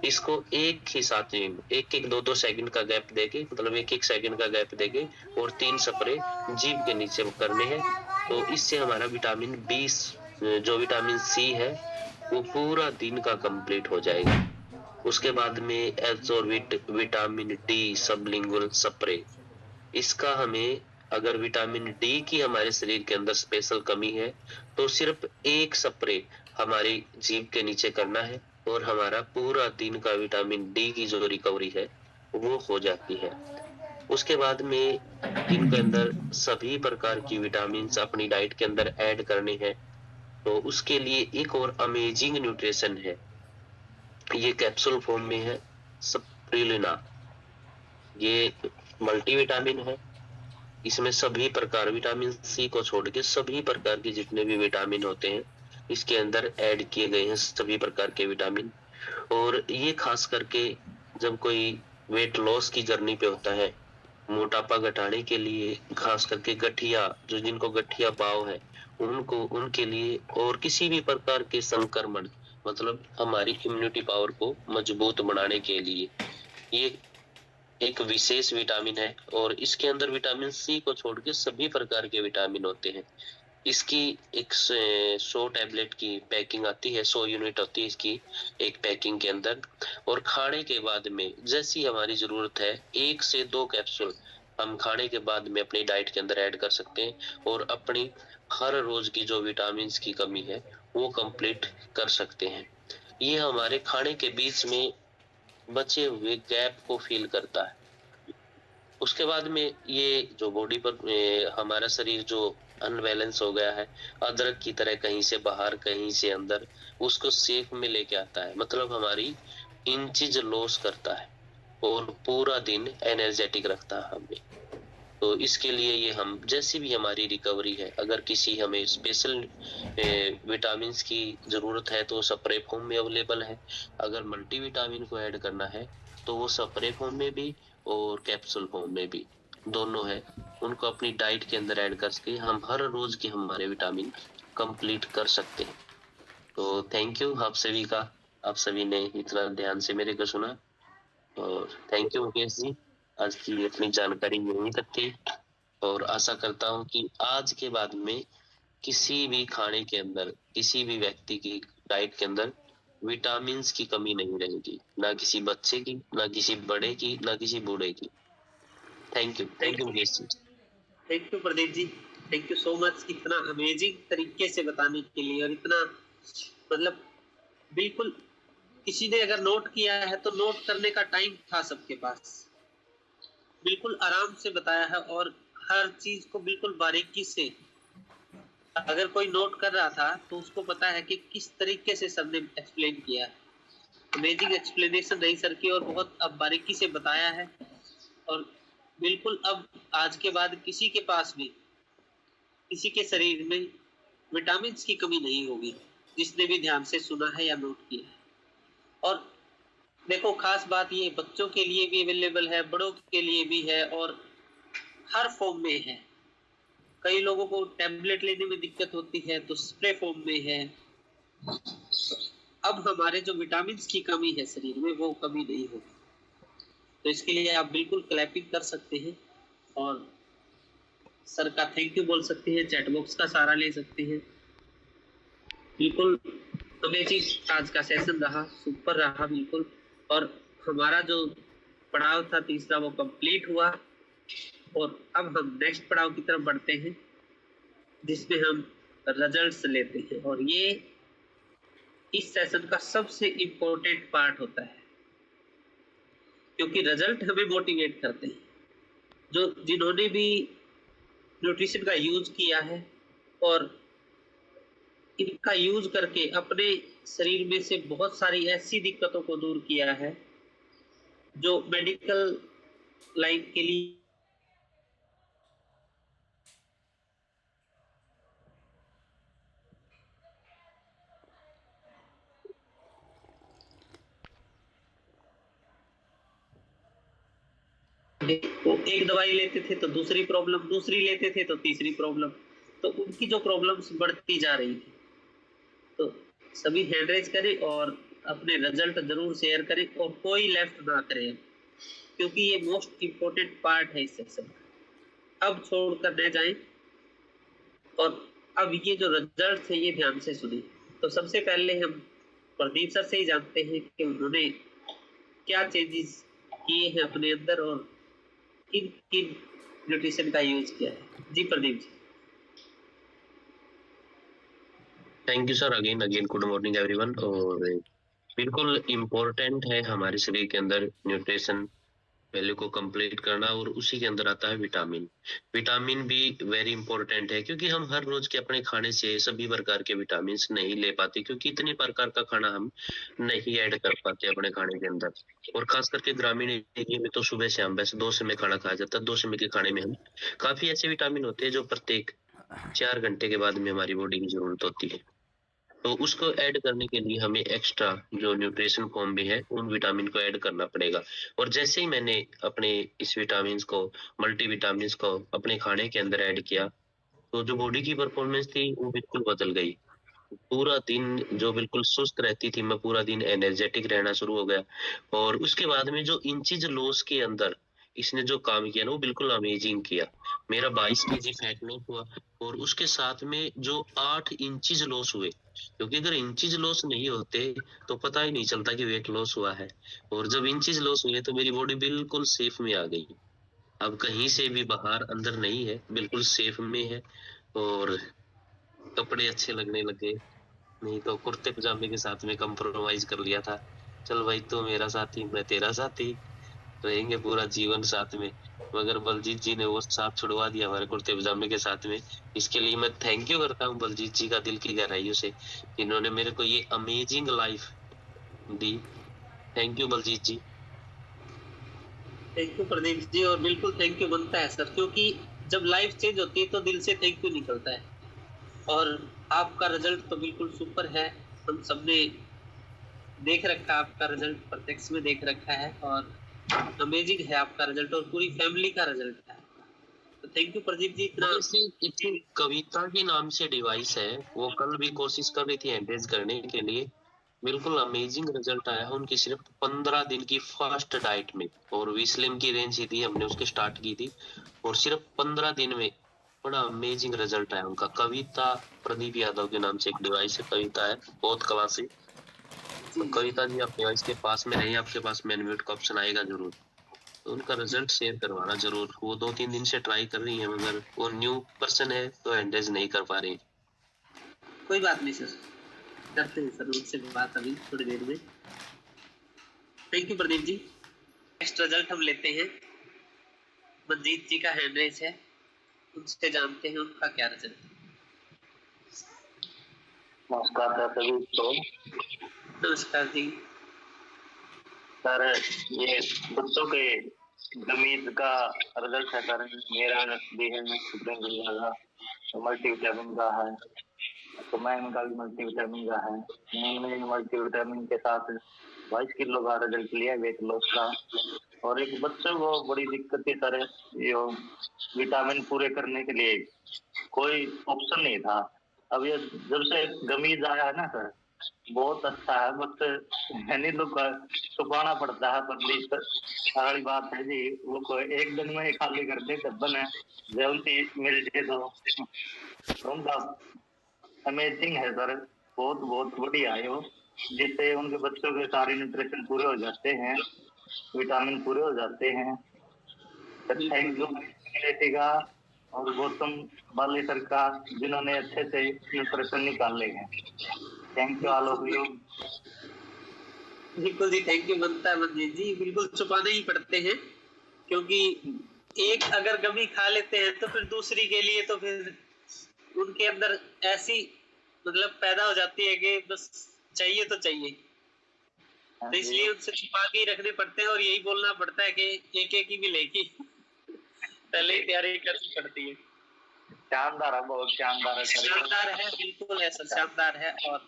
इसको एक ही साथ में एक एक 2-2 सेकंड का गैप देके, मतलब एक एक सेकंड का गैप देके और 3 स्प्रे जीभ के नीचे करने हैं। तो इससे हमारा विटामिन बी, जो विटामिन सी है, वो पूरा दिन का कंप्लीट हो जाएगा। उसके बाद में एब्सोर्बिट विटामिन डी सबलिंगुअल स्प्रे, इसका हमें, अगर विटामिन डी की हमारे शरीर के अंदर स्पेशल कमी है, तो सिर्फ एक स्प्रे हमारी जीभ के नीचे करना है और हमारा पूरा दिन का विटामिन डी की जो रिकवरी है वो हो जाती है। उसके बाद में दिन के अंदर सभी प्रकार की विटामिन अपनी डाइट के अंदर ऐड करनी है। तो उसके लिए एक और अमेजिंग न्यूट्रिशन है, ये कैप्सूल फॉर्म में है, स्पिरुलिना। ये मल्टीविटामिन है, इसमें सभी प्रकार, विटामिन सी को छोड़ के सभी प्रकार के जितने भी विटामिन होते हैं इसके अंदर ऐड किए गए हैं, सभी प्रकार के विटामिन। और ये खास करके जब कोई वेट लॉस की जर्नी पे होता है, मोटापा घटाने के लिए, खास करके गठिया, जो जिनको गठिया पाव है उनको, उनके लिए, और किसी भी प्रकार के संक्रमण, मतलब हमारी इम्यूनिटी पावर को मजबूत बनाने के लिए ये एक विशेष विटामिन है। और इसके अंदर विटामिन सी को छोड़ के सभी प्रकार के विटामिन होते हैं। इसकी एक 100 टैबलेट की पैकिंग आती है, 100 यूनिट होती है इसकी एक पैकिंग के अंदर। और खाने के बाद में जैसी हमारी जरूरत है, 1 से 2 कैप्सूल हम खाने के बाद में अपनी डाइट के अंदर ऐड कर सकते हैं और अपनी हर रोज की जो विटामिन की कमी है वो कंप्लीट कर सकते हैं। ये हमारे खाने के बीच में बचे हुए गैप को फील करता है। उसके बाद में ये जो बॉडी पर हमारा शरीर जो अनबैलेंस हो गया है, अदरक की तरह कहीं से बाहर कहीं से अंदर, उसको सेफ में लेके आता है, मतलब हमारी इंचेज लॉस करता है और पूरा दिन एनर्जेटिक रखता है हमें। तो इसके लिए ये, हम जैसी भी हमारी रिकवरी है, अगर किसी हमें स्पेशल विटामिन की जरूरत है तो स्प्रे फॉर्म में अवेलेबल है। अगर मल्टीविटामिन को ऐड करना है तो वो स्प्रे फॉर्म में भी और कैप्सूल फॉर्म में भी दोनों है। उनको अपनी डाइट के अंदर ऐड करके हम हर रोज के हमारे विटामिन कंप्लीट कर सकते हैं। तो थैंक यू आप सभी का, आप सभी ने इतना ध्यान से मेरे को सुना, और थैंक यू मुकेश जी। आज की अपनी जानकारी यहीं तक थी, और आशा करता हूँ कि आज के बाद में किसी भी खाने के अंदर, किसी भी व्यक्ति की डाइट के अंदर विटामिन्स की कमी नहीं रहेगी, ना किसी बच्चे की, ना किसी बड़े की, ना किसी बूढ़े की। Thank you Mukesh ji. Thank you Pradeep ji, thank you so much इतना अमेजिंग तरीके से बताने के लिए। और इतना, मतलब बिल्कुल, किसी ने अगर नोट किया है तो नोट करने का टाइम था सबके पास। बिल्कुल आराम से बताया है और हर चीज को बिल्कुल बारीकी से, अगर कोई नोट कर रहा था तो उसको पता है कि किस तरीके से सर ने एक्सप्लेन किया है। अमेजिंग एक्सप्लेनेशन रही सर की, और बहुत अब बारीकी से बताया है। और बिल्कुल अब आज के बाद किसी के पास भी, किसी के शरीर में विटामिन की कमी नहीं होगी, जिसने भी ध्यान से सुना है या नोट किया है। और देखो, खास बात ये बच्चों के लिए भी अवेलेबल है, बड़ों के लिए भी है, और हर फॉर्म में है। कई लोगों को टैबलेट लेने में दिक्कत होती है तो स्प्रे फॉर्म में है। अब हमारे जो विटामिन की कमी है शरीर में, वो कमी नहीं होगी। तो इसके लिए आप बिल्कुल क्लैपिंग कर सकते हैं और सर का थैंक यू बोल सकते हैं, चैट बॉक्स का सहारा ले सकते हैं। बिल्कुल अमेजिंग आज का सेशन रहा, सुपर रहा बिल्कुल। और हमारा जो पड़ाव था तीसरा, वो कंप्लीट हुआ। और अब हम नेक्स्ट पड़ाव की तरफ बढ़ते हैं, जिसमें हम रिजल्ट्स लेते हैं। और ये इस सेशन का सबसे इम्पोर्टेंट पार्ट होता है, क्योंकि रिजल्ट हमें मोटिवेट करते हैं। जो जिन्होंने भी न्यूट्रिशन का यूज किया है और इनका यूज करके अपने शरीर में से बहुत सारी ऐसी दिक्कतों को दूर किया है जो मेडिकल लाइन के लिए वो एक दवाई लेते थे तो दूसरी प्रॉब्लम, दूसरी लेते थे तो तीसरी प्रॉब्लम, तो उनकी जो प्रॉब्लम्स बढ़ती जा रही थी। तो सभी हैंड रेज करें और अपने रिजल्ट जरूर शेयर करें, और कोई लेफ्ट ना करें, क्योंकि ये मोस्ट इम्पोर्टेंट पार्ट है इस सेक्शन का। अब छोड़ कर न जाएं, और अब ये जो रिजल्ट है ये ध्यान से सुनिए। तो सबसे पहले हम प्रदीप सर से ही जानते हैं कि उन्होंने क्या चेंजेस किए हैं अपने अंदर और किन किन न्यूट्रिशन का यूज किया है। जी Pradeep ji. Thank you sir, again good morning everyone. और बिल्कुल इम्पोर्टेंट है हमारे शरीर के अंदर न्यूट्रिशन वैल्यू को कंप्लीट करना, और उसी के अंदर आता है विटामिन। विटामिन भी वेरी इंपॉर्टेंट है, क्योंकि हम हर रोज के अपने खाने से सभी प्रकार के विटामिन नहीं ले पाते, क्योंकि इतने प्रकार का खाना हम नहीं ऐड कर पाते अपने खाने के अंदर। और खास करके ग्रामीण एरिया में तो सुबह शाम बस 2 समय खाना खाया जाता है। 2 समय के खाने में हम काफी ऐसे विटामिन होते हैं जो प्रत्येक 4 घंटे के बाद में हमारी बॉडी की जरूरत होती है। तो उसको ऐड करने के लिए हमें एक्स्ट्रा जो न्यूट्रिशन फॉर्म में है उन विटामिन को ऐड करना पड़ेगा। और जैसे ही मैंने अपने इस विटामिन को, मल्टीविटामिन को अपने खाने के अंदर ऐड किया, तो जो बॉडी की परफॉर्मेंस थी वो बिल्कुल बदल गई। पूरा दिन जो बिल्कुल सुस्त रहती थी, मैं पूरा दिन एनर्जेटिक रहना शुरू हो गया। और उसके बाद में जो इंचेज लॉस के अंदर इसने जो काम किया ना, वो बिल्कुल अमेजिंग किया। मेरा 22 kg फैट लॉस हुआ, और उसके साथ में जो 8 इंचेज लॉस हुए, क्योंकि अगर इंचेज लॉस नहीं होते तो पता ही नहीं चलता कि वेट लॉस हुआ है। और जब इंचेज लॉस हुए तो मेरी बॉडी बिल्कुल सेफ में आ गई। अब कहीं से भी बाहर अंदर नहीं है, बिल्कुल सेफ में है। और कपड़े अच्छे लगने लगे, नहीं तो कुर्ते पजामे के साथ में कंप्रोमाइज कर लिया था। चल भाई, तू मेरा साथी मैं तेरा साथी, रहेंगे पूरा जीवन साथ में। मगर बलजीत जी ने वो साथ छुड़वा दिया हमारे कुर्ते पजामे के साथ में। इसके लिए मैं थैंक यू करता हूँ बलजीत जी का दिल की गहराइयों से, जिन्होंने मेरे को ये अमेजिंग लाइफ दी। Thank you Baljeet ji. Thank you Pradeep ji, और बिल्कुल थैंक यू बनता है सर, क्योंकि जब लाइफ चेंज होती है तो दिल से थैंक यू निकलता है। और आपका रिजल्ट तो बिल्कुल सुपर है। हम सबने देख रखा है आपका रिजल्ट, प्रत्यक्ष में देख रखा है, और अमेजिंग है आपका रिजल्ट और पूरी फैमिली का रिजल्ट है। तो थैंक यू प्रदीप जी इतना। वैसे एक कविता के नाम से डिवाइस है, वो कल भी कोशिश कर रही थी एंगेज करने के लिए। बिल्कुल अमेजिंग रिजल्ट आया है उनकी सिर्फ 15 दिन की फास्ट डाइट में। और विस्लिम की रेंज ही थी, हमने उसके स्टार्ट की थी, और सिर्फ 15 दिन में बड़ा अमेजिंग रिजल्ट आया उनका। कविता प्रदीप यादव के नाम से एक डिवाइस है, कविता है, बहुत क्लासिक। जी तो कविता जी, आप डिवाइस के पास में रहिए, आपके पास मैन म्यूट का ऑप्शन आएगा जरूर। तो उनका जी, रिजल्ट शेयर करवाना जरूर। वो 2-3 दिन से ट्राई कर रही है, मगर वो न्यू पर्सन है तो एंगेज नहीं कर पा रही। कोई बात नहीं सर, करते हैं सर उनसे बात अभी थोड़ी देर में। Thank you Pradeep ji. Next result हम लेते हैं, मनजीत जी का हैंड रेस है, उनसे जानते हैं उनका क्या रिजल्ट है। नमस्कार सर सभी को। नमस्कार जी। सर ये बच्चों के गणित का रिजल्ट है सर। मेरा भी है सुप्रीम जिला का, तो मल्टीविटामिन का है, तो मैं इनका भी मल्टीविटामिन का है। मैंने मल्टीविटामिन के साथ 22 किलो का रिजल्ट लिया वेट लॉस का। और एक बच्चों को बड़ी दिक्कत थी सर, ये विटामिन पूरे करने के लिए कोई ऑप्शन नहीं था। अब ये जब से गमीज आया है ना सर, बहुत अच्छा है। बस यानी लोग छुपाना पड़ता है, पर सारी बात है जी, वो कोई एक दिन में ही खाली कर दे डब्बन है, जल्दी मिल जाए तो उनका अमेजिंग है सर। बहुत बहुत बढ़िया है वो, जिससे उनके बच्चों के सारे न्यूट्रिशन पूरे हो जाते हैं, विटामिन पूरे हो जाते हैं। थैंक यू का और गौतम बाली सर का, जिन्होंने अच्छे से न्यूट्रिशन निकाले हैं। Thank you all of you. बिल्कुल जी, थैंक यू बनता है मनजीत जी, बिल्कुल छुपाने ही पड़ते हैं, क्योंकि एक अगर कभी खा लेते हैं तो फिर दूसरी के लिए तो फिर उनके अंदर ऐसी मतलब पैदा हो जाती है कि बस चाहिए तो चाहिए। तो इसलिए उनसे छुपा के ही रखने पड़ते हैं, और यही बोलना पड़ता है कि एक एक ही मिलेगी, पहले ही तैयारी करनी पड़ती है। शानदार है, बहुत शानदार है सर। शानदार है, बिल्कुल है सर, शानदार है, और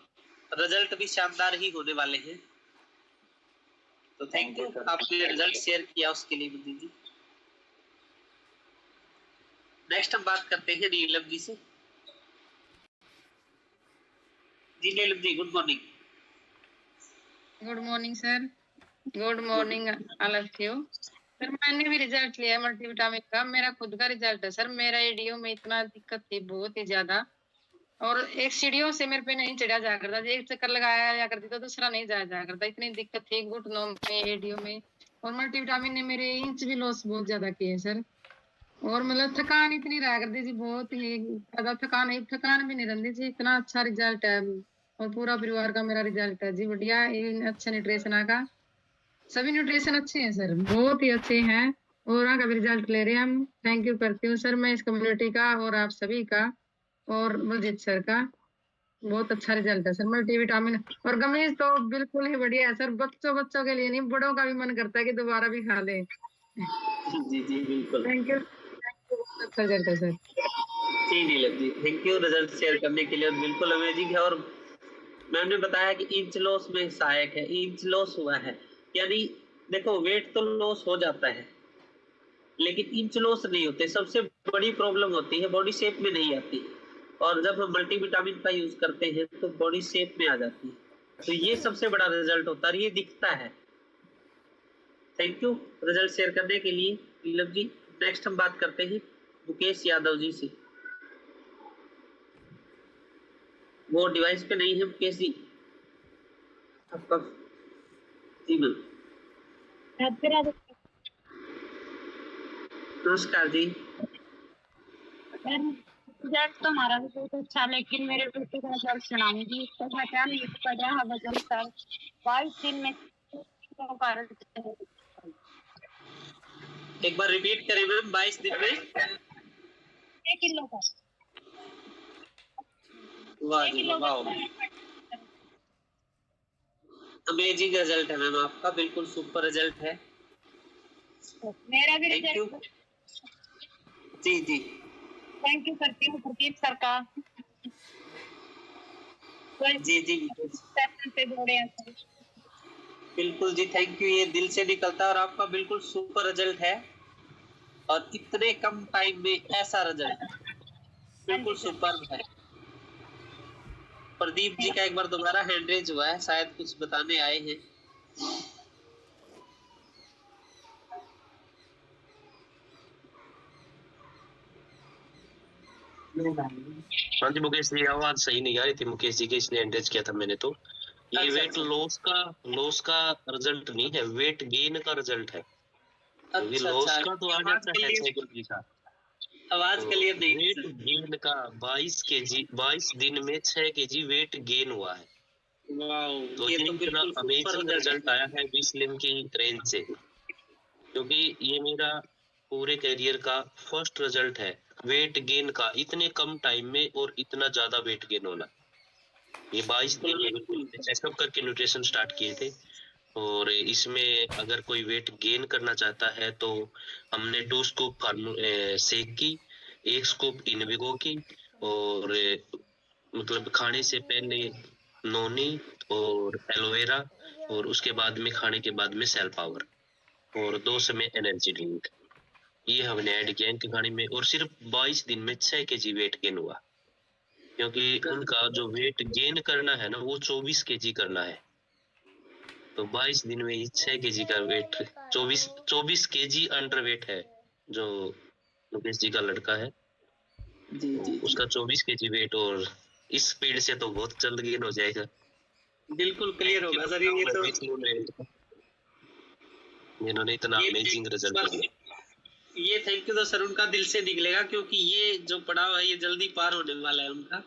रिजल्ट भी शानदार ही होने वाले हैं। तो थैंक यू, आपने रिजल्ट शेयर किया उसके लिए मनजीत जी। नेक्स्ट हम बात करते हैं नीलम जी से। जी Neelam ji, good morning. Good morning, sir. Good morning, all of you. Sir मैंने भी रिजल्ट लिया है मल्टीविटामिन का, मेरा खुद का रिजल्ट है सर। मेरा एडीओ में इतना दिक्कत थी, बहुत ही ज्यादा, और एक सीढ़ियों से मेरे पे नहीं चढ़ा जा करता, एक चक्कर लगाया जा करती तो दूसरा नहीं जाया जा करता, इतनी दिक्कत थी घुटनों में, एडीओ में। और मल्टीविटामिन ने मेरे इंच भी लॉस बहुत ज्यादा किए सर। और मतलब थकान इतनी रहा करती थी, बहुत ही ज्यादा थकान भी नहीं रहती थी, इतना अच्छा रिजल्ट है। और पूरा परिवार का मेरा रिजल्ट है जी बढ़िया, अच्छा न्यूट्रिशन का, सभी न्यूट्रिशन अच्छे हैं सर, बहुत ही अच्छे हैं। और का भी रिजल्ट ले रहे हैं हम। थैंक यू करती हूँ सर मैं इस कम्युनिटी का और आप सभी का और बलजीत सर का। बहुत अच्छा रिजल्ट है सर मल्टीविटामिन। और गमीज तो बिल्कुल ही बढ़िया है सर, बच्चों के लिए नहीं, बड़ों का भी मन करता है कि दोबारा भी खा ले। जी जी बिल्कुल। थैंक यू, बहुत अच्छा रिजल्ट है सर। जी Neelam ji, thank you result share करने के लिए। और बिल्कुल अमेजिंग है। और मैंने बताया कि इंच लॉस में सहायक है, इंच लॉस हुआ है, यानी देखो वेट तो लॉस हो जाता है लेकिन इंच लॉस नहीं होते। सबसे बड़ी प्रॉब्लम होती है बॉडी शेप में नहीं आती, और जब हम मल्टीविटामिन का यूज करते हैं तो बॉडी शेप में आ जाती है। तो ये सबसे बड़ा रिजल्ट होता है, ये दिखता है। थैंक यू रिजल्ट शेयर करने के लिए नीलम जी। नेक्स्ट हम बात करते हैं मुकेश यादव जी से। वो डिवाइस पे नहीं है मुकेश जी आपका? जी मैम, नमस्कार जी। रिजल्ट तो हमारा भी बहुत अच्छा, लेकिन मेरे बेटे का रिजल्ट सुनाऊंगी। तो मैं क्या नहीं पढ़ा है वजन सर 22 दिन में एक बार रिपीट करें मैम, 22 दिन में 6 किलो का। वाह जी वाह, अमेजिंग रिजल्ट है मैम आपका, बिल्कुल सुपर रिजल्ट है। मेरा भी थैंक यू रिजल्ट। जी जी, थैंक यू करती हूँ प्रदीप सर का। जी जी से जोड़े हैं सर। बिल्कुल जी, थैंक यू, ये दिल से निकलता है। और आपका बिल्कुल सुपर रिजल्ट है, और इतने कम टाइम में ऐसा रिजल्ट बिल्कुल सुपर है। प्रदीप जी का एक बार दोबारा हैंड रेज हुआ है, शायद कुछ बताने आए हैं। हाँ जी मुकेश जी, आवाज सही नहीं आ रही थी मुकेश जी के, इसलिए एंड्रेज किया था मैंने। तो ये अच्छा, वेट अच्छा। लॉस का रिजल्ट नहीं है, वेट गेन का रिजल्ट है। क्योंकि अच्छा लॉस अच्छा, का तो आ आवाज जाता है 6 क्लियर, केजी का, आवाज तो क्लियर नहीं थी वेट सर। गेन का 22 दिन में 6 केजी वेट गेन हुआ है। वाओ, तो ये ये तो इतना बिल्कुल सुपर अमेजिंग रिजल्ट आया है 20 स्लिम की रेंज से, क्योंकि ये मेरा पूरे करियर का फर्स्ट रिजल्ट है वेट गेन का, इतने कम टाइम में और इतना ज्यादा वेट गेन होना। ये 22 दिन में बिल्कुल चेकअप करके न्यूट्रिशन स्टार्ट किए थे। और इसमें अगर कोई वेट गेन करना चाहता है तो हमने 2 स्कूप सेक की, 1 स्कूप इनविगो की, और मतलब खाने से पहले नोनी और एलोवेरा, और उसके बाद में खाने के बाद में सेल पावर, और 2 समय एनर्जी ड्रिंक, ये हमने ऐड किया इनके खाने में। और सिर्फ 22 दिन में 6 केजी वेट गेन हुआ, क्योंकि उनका जो वेट गेन करना है ना वो 24 केजी करना है। तो 22 दिन में ही 6 केजी का वेट, 24 केजी अंडर वेट है जो मुकेश जी का लड़का है, जी तो जी उसका 24 केजी वेट, और इस स्पीड से तो बहुत जल्द गेन हो जाएगा। बिल्कुल क्लियर होगा सर। ये तो इन्होंने इतना अमेजिंग रिजल्ट दिया। ये थैंक यू तो सर उनका दिल से निकलेगा, क्योंकि ये जो पड़ाव है ये जल्दी पार होने वाला है उनका।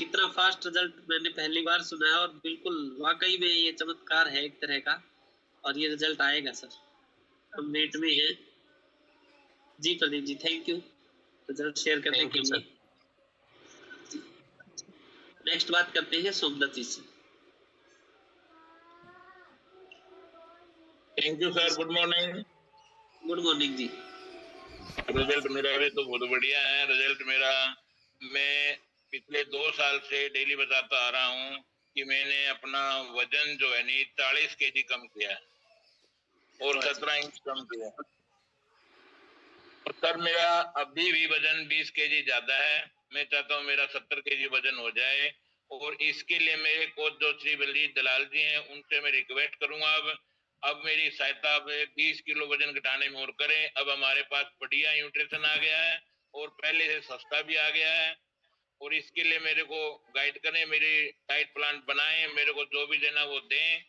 इतना फास्ट रिजल्ट मैंने पहली बार सुना है, और बिल्कुल वाकई में ये चमत्कार है एक तरह का, और ये रिजल्ट आएगा सर। हम वेट में हैं जी। Pradeep ji thank you result share करने थैंक के यू लिए। सर। नेक्स्ट बात करते हैं सोमदत्त जी से। Thank you sir, good morning. Good morning जी। रिजल्ट मेरा भी तो बहुत बढ़िया है। रिजल्ट मेरा, मैं पिछले 2 साल से डेली बताता आ रहा हूँ कि मैंने अपना वजन जो है नहीं 40 केजी कम किया और 17 इंच कम किया। और सर मेरा अभी भी वजन 20 केजी ज्यादा है। मैं चाहता हूँ मेरा 70 केजी वजन हो जाए, और इसके लिए मेरे कोच जो श्री बलजीत दलाल जी हैं उनसे मैं रिक्वेस्ट करूंगा अब अब मेरी सहायता अब 20 किलो वजन घटाने में और करें। अब हमारे पास बढ़िया न्यूट्रिशन आ गया है और पहले से सस्ता भी आ गया है, और इसके लिए मेरे को गाइड करें, मेरी डाइट प्लान बनाएं, मेरे को जो भी देना वो दें,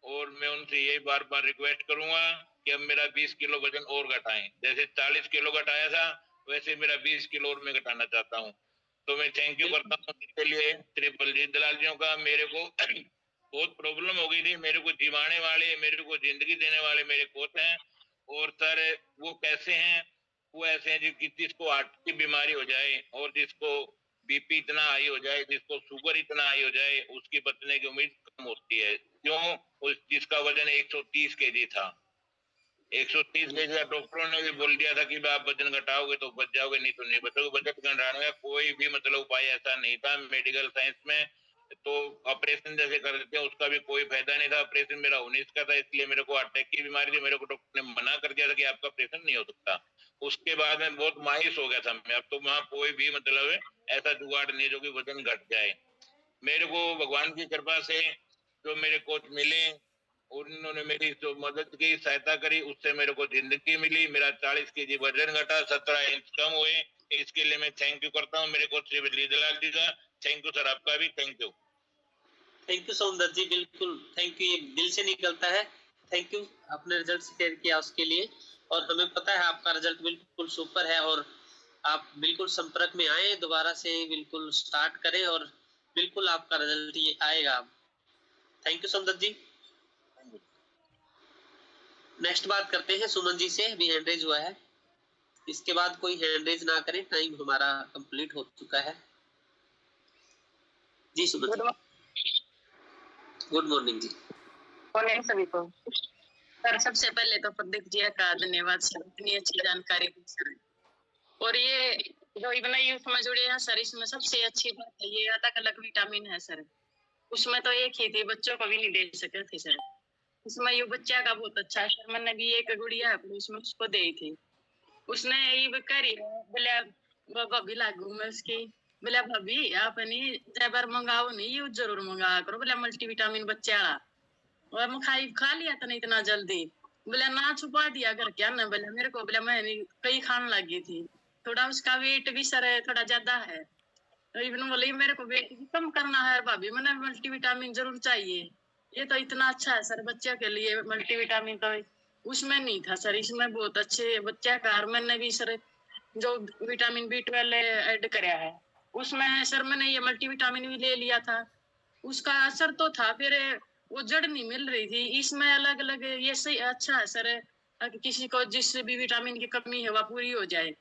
और मैं उनसे यही बार बार रिक्वेस्ट करूंगा कि अब मेरा 20 किलो वजन और घटाएं। जैसे 40 किलो घटाया था वैसे मेरा 20 किलो और मैं घटाना चाहता हूँ। तो मैं थैंक यू करता हूँ इसके लिए ट्रिपल जी दलाल जियों का। मेरे को बहुत प्रॉब्लम हो गई थी, मेरे को जिमाने वाले, मेरे को जिंदगी देने वाले मेरे कोच हैं। और सर वो कैसे हैं? वो ऐसे हैं जो जिसको हार्ट की बीमारी हो जाए और जिसको बीपी इतना हाई हो जाए, जिसको शुगर इतना हाई हो जाए, उसकी बचने की उम्मीद कम होती है। क्यों? जिसका वजन 130 केजी था, 130 केजी का डॉक्टरों ने भी बोल दिया था कि आप वजन घटाओगे तो बच जाओगे, नहीं तो नहीं बचोगे। वजन घटाने का कोई भी मतलब उपाय ऐसा नहीं था मेडिकल साइंस में। तो ऑपरेशन जैसे कर देते हैं उसका भी कोई फायदा नहीं था। ऑपरेशन मेरा होने का था, इसलिए मेरे को अटैक की बीमारी थी, मेरे को डॉक्टर ने मना कर दिया था कि आपका ऑपरेशन नहीं हो सकता। उसके बाद में बहुत मायूस हो गया था मैं। अब तो वहाँ कोई भी मतलब ऐसा जुगाड़ नहीं जो कि वजन घट जाए। मेरे को भगवान की कृपा से जो मेरे कोच मिले, उन्होंने मेरी जो मदद की, सहायता करी, उससे मेरे को जिंदगी मिली। मेरा 40 केजी वजन घटा, 17 इंच कम हुए। इसके लिए मैं थैंक यू करता हूँ मेरे कोच श्री दलाल जी का। थैंक यू सर, आपका भी थैंक यू। थैंक यू सौंदर्य जी, बिल्कुल थैंक यू, ये दिल से निकलता है। थैंक यू, आपने रिजल्ट शेयर किया उसके लिए। और हमें पता है आपका रिजल्ट बिल्कुल सुपर है, और आप बिल्कुल संपर्क में आए, दोबारा से बिल्कुल स्टार्ट करें, और बिल्कुल आपका रिजल्ट ये आएगा। थैंक यू सौंदर्य जी। नेक्स्ट बात करते हैं सुमन जी से, अभी हैंड रेज हुआ है। इसके बाद कोई हैंड रेज ना करें, टाइम हमारा कंप्लीट हो चुका है। जी सुमन जी, गुड मॉर्निंग जी। मॉर्निंग सभी को। सर सबसे पहले तो प्रदीप जी का धन्यवाद सर, इतनी अच्छी जानकारी दी सर। और ये जो इबन यूथ में जुड़े हैं सर, इसमें सबसे अच्छी बात है ये अलग अलग विटामिन है सर। उसमें तो एक ही थी, बच्चों को भी नहीं दे सके थे सर। इसमें यू बच्चा का बहुत अच्छा है सर। मैंने भी एक गुड़िया है उसमें उसको दी थी, उसने ये करी बोले भाभी लागू में उसकी, बोले भाभी आप नहीं जैबर मंगाओ नहीं, ये जरूर मंगा करो, बोले मल्टीविटामिन बच्चे वाला। और मैं खा लिया था नहीं इतना जल्दी, बोले ना छुपा दिया घर क्या ना, बोले मेरे को, बोले मैं कई खाने लगी थी। थोड़ा उसका वेट भी सर थोड़ा ज्यादा है, तो इवन बोले मेरे को वेट भी कम करना है भाभी, मैंने मल्टीविटामिन जरूर चाहिए। ये तो इतना अच्छा है सर बच्चे के लिए मल्टीविटामिन, तो उसमें नहीं था सर, इसमें बहुत अच्छे बच्चे का। मैंने भी सर जो विटामिन B12 ऐड कराया है उसमें सर मैंने ये मल्टीविटामिन भी ले लिया था, उसका असर तो था, फिर वो जड़ नहीं मिल रही थी। इसमें अलग अलग ये सही अच्छा है सर, किसी को जिस भी विटामिन की कमी है वह पूरी हो जाए।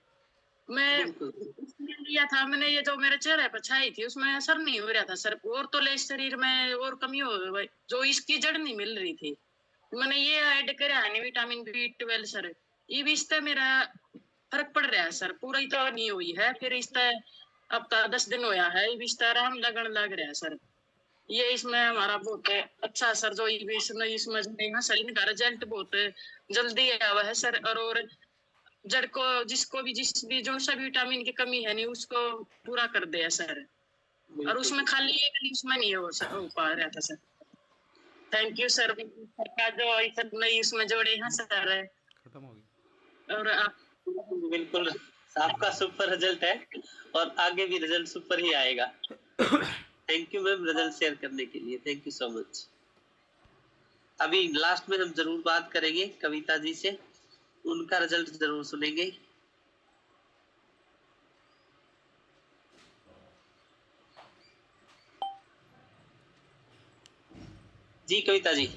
मैं लिया था मैंने, ये जो मेरे चेहरे पर छाई थी उसमें असर नहीं हो रहा था सर, और तो ले शरीर में और कमी हो गई, जो इसकी जड़ नहीं मिल रही थी। मैंने ये ऐड करा है विटामिन B12 सर, ये भी इससे मेरा फर्क पड़ रहा है सर, पूरा ही तो नहीं हुई है, फिर इससे अब तक 10 दिन होया है, इस तरह हम लगन लग रहा है सर। ये इसमें हमारा बहुत अच्छा सर, जो इसमें सर इनका रिजल्ट बहुत जल्दी आया है सर। और जड़ को जिसको भी जिस भी जो सा विटामिन की कमी है नहीं उसको पूरा कर दिया सर, और उसमें खाली एक उसमें नहीं हो पा रहा था सर। थैंक यू सर का जो इसमें जोड़े हैं सर। खत्म हो गई। और आप बिल्कुल आपका सुपर रिजल्ट है, और आगे भी रिजल्ट सुपर ही आएगा। Thank you ma'am result share करने के लिए, थैंक यू सो मच। अभी लास्ट में हम जरूर बात करेंगे कविता जी से, उनका रिजल्ट जरूर सुनेंगे। जी कविता जी,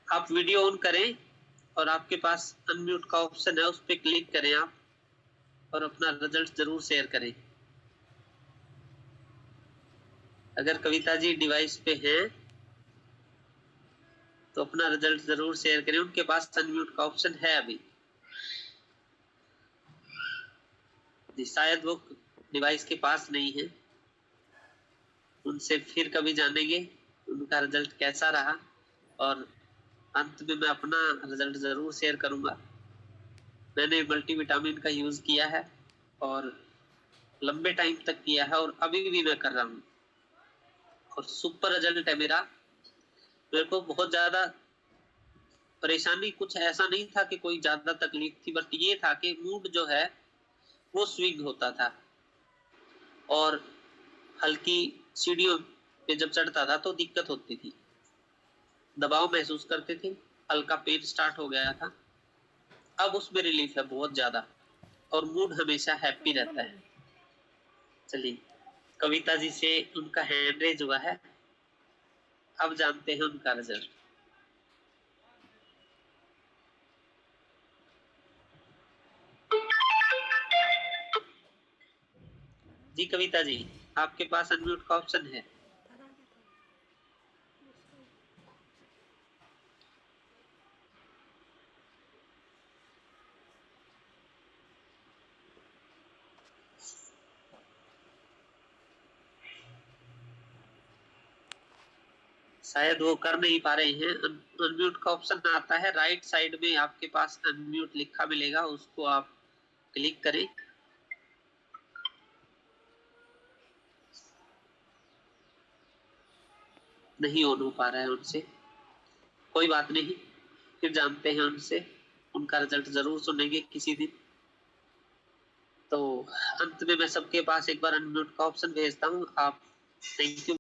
आप वीडियो ऑन करें और आपके पास अनम्यूट का ऑप्शन है, उस पर क्लिक करें आप, और अपना रिजल्ट जरूर शेयर करें। अगर कविता जी डिवाइस पे हैं तो अपना रिजल्ट जरूर शेयर करें, उनके पास अनम्यूट का ऑप्शन है अभी जी, शायद वो डिवाइस के पास नहीं है। उनसे फिर कभी जानेंगे उनका रिजल्ट कैसा रहा, और अंत में मैं अपना रिजल्ट जरूर शेयर करूंगा। मैंने मल्टीविटामिन का यूज किया है और लंबे टाइम तक किया है, और अभी भी मैं कर रहा हूँ, और सुपर रिजल्ट है मेरा। मेरे को बहुत ज्यादा परेशानी कुछ ऐसा नहीं था कि कोई ज्यादा तकलीफ थी, बट ये था कि मूड जो है वो स्विंग होता था और हल्की सीढ़ियों पे जब चढ़ता था तो दिक्कत होती थी, दबाव महसूस करते थे, हल्का पेन स्टार्ट हो गया था। अब उसमें रिलीफ है बहुत ज्यादा और मूड हमेशा हैप्पी रहता है। चलिए, कविता जी से उनका हैंड रेज हुआ है, अब जानते हैं उनका रिजल्ट। जी कविता जी, आपके पास अनम्यूट का ऑप्शन है। शायद वो कर नहीं पा रहे हैं। अनम्यूट का ऑप्शन आता है राइट साइड में, आपके पास अनम्यूट लिखा मिलेगा, उसको आप क्लिक करें। नहीं ऑन हो पा रहा है उनसे, कोई बात नहीं, फिर जानते हैं उनसे, उनका रिजल्ट जरूर सुनेंगे किसी दिन। तो अंत में मैं सबके पास एक बार अनम्यूट का ऑप्शन भेजता हूँ। आप थैंक यू।